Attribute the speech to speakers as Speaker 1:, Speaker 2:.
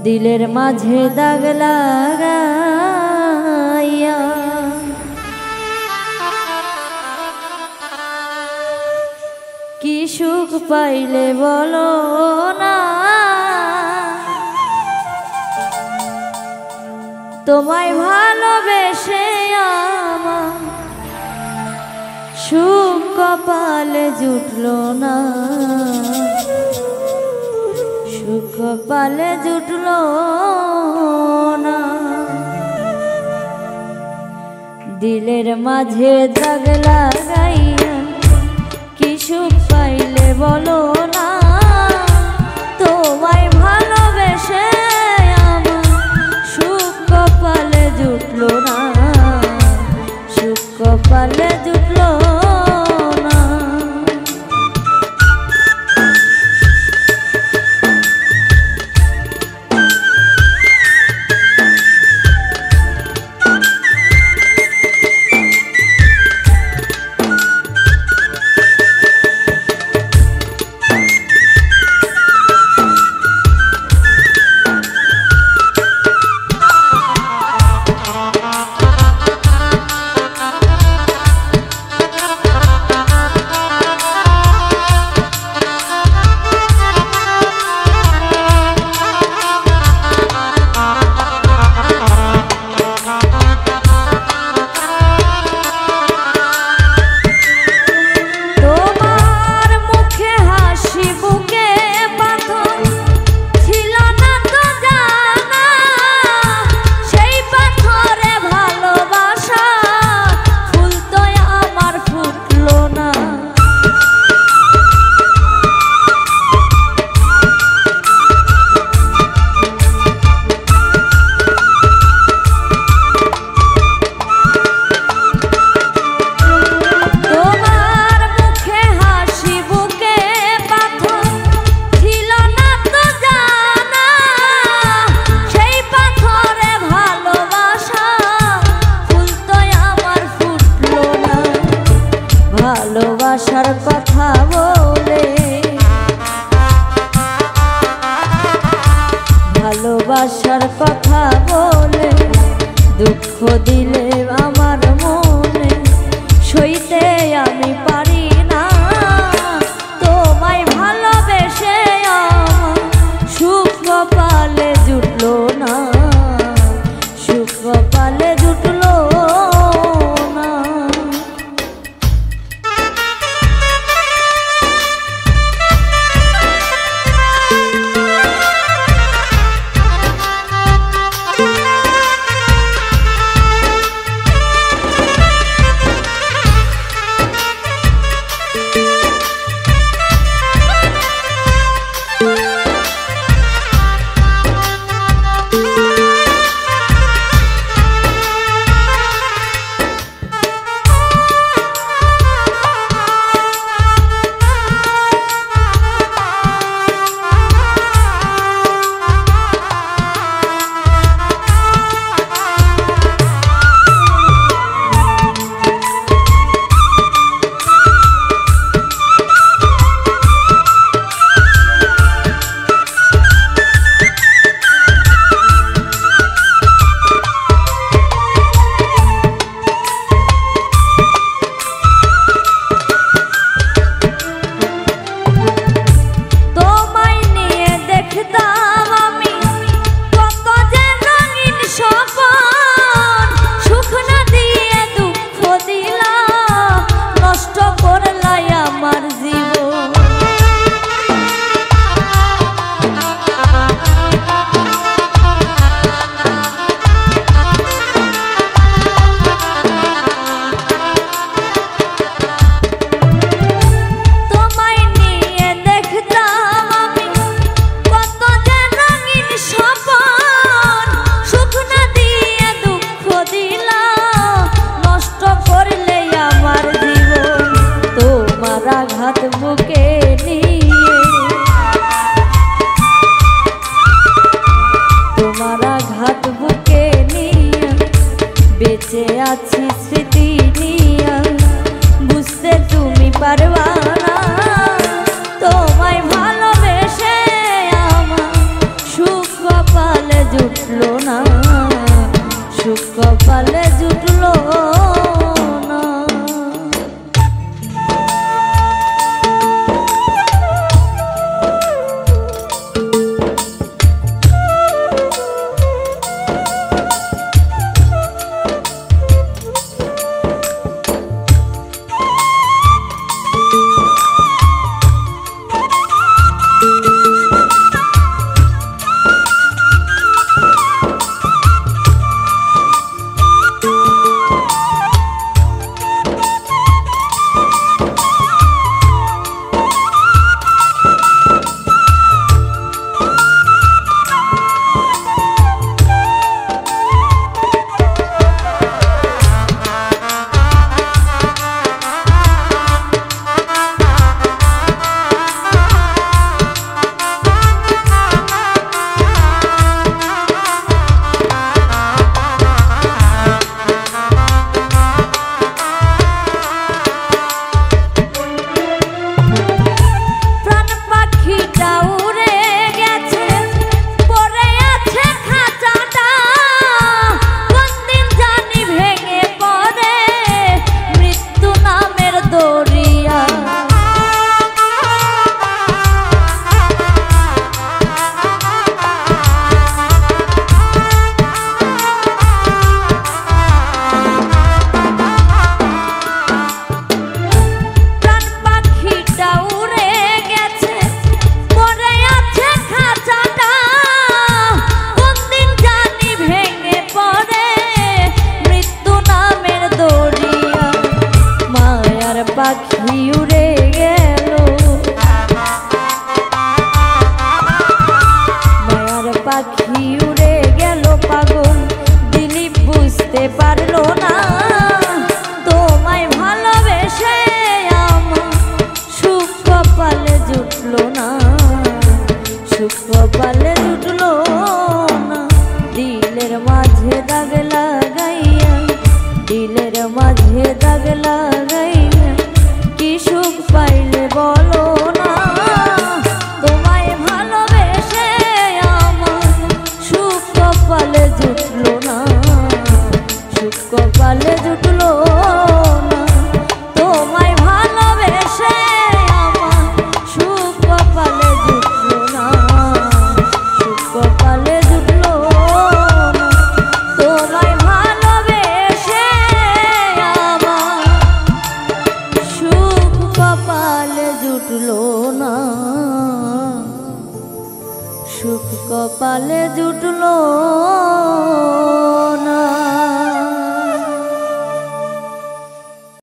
Speaker 1: দিলের মাঝে দাগ লাগাইয়া কি সুখ পাইলে বলো না, তোমায় ভালোবেসে আমার সুখ কপালে জুটলো না, সুখ কপালে জুটলো না। দিলের মাঝে দাগ লাগাইয়া কি সুখ পাইলে বলো না, তোমায় ভালোবেসে আমার সুখ কপালে জুটলো না, সুখ কপালে জুটলো না। ভালোবাসার কথা বলে, ভালোবাসার কথা বলে দুঃখ দিলে আমার মনে সইতে আমি পারি না, তোমায় ভালোবেসে আমার সুখ কপালে জুটলো না, সুখ কপালে জুটলো না। কপালে জুটলো না। পাখি উড়ে গেল, মায়ার পাখি উড়ে গেল পাগল, দিলীপ বুঝতে পারলো না তোমায় ভালোবেসে আমার সুখ কপালে জুটলো না, সুখ কপালে জুটলো না। দিলের মাঝে দাগ লাগাইয়া, দিলের মাঝে দাগ লাগাইয়া কি সুখ পাইলে বলো না, তোমায় ভালোবেসে আমার সুখ কপালে জুটলো না, সুখ কপালে জুটলো না। তোমায় ভালোবেসে আমার সুখ কপালে জুটলো না, সুখ কপালে জুটলো না। তোমায় ভালোবেসে আমার সুখ কপালে জুটলো না, সুখ কপালে জুটলো।